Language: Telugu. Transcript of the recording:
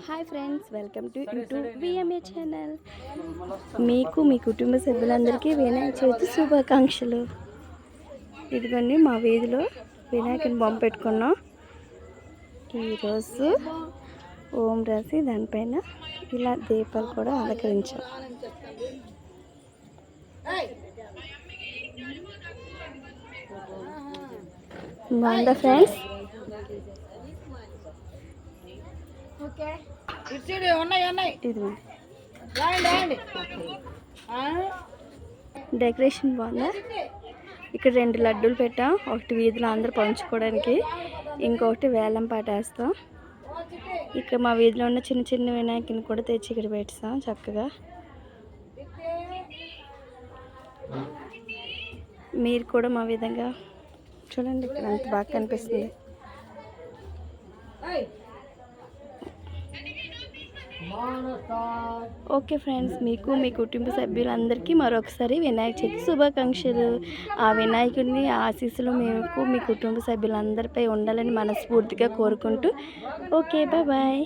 Hi friends, welcome to YouTube VMA channel. మీకు మీ కుటుంబ సభ్యులందరికీ వినాయక చవితి శుభాకాంక్షలు. ఇదిగోండి మా వీధిలో వినాయకుని బొమ్మ పెట్టుకున్నాం. ఈరోజు ఓం రాసి దానిపైన ఇలా దీపాలు కూడా అలంకరించాం. బాగుందా ఫ్రెండ్స్? డెకరేషన్ బాగుందా? ఇక్కడ 2 లడ్డూలు పెట్టాం. ఒకటి వీధిలో అందరూ పంచుకోవడానికి, ఇంకొకటి వేలం పాట వేస్తాం. ఇక్కడ మా వీధిలో ఉన్న చిన్న చిన్న వినాయకుని కూడా తెచ్చి ఇక్కడ పెట్టాం చక్కగా. మీరు కూడా మా విధంగా చూడండి, ఇక్కడ అంత బాగా కనిపిస్తుంది. ఓకే ఫ్రెండ్స్, మీకు మీ కుటుంబ సభ్యులందరికీ మరొకసారి వినాయక చవితి శుభాకాంక్షలు. ఆ వినాయకుడిని ఆశీస్సులు మీకు మీ కుటుంబ సభ్యులందరిపై ఉండాలని మనస్ఫూర్తిగా కోరుకుంటూ ఓకే బాయ్.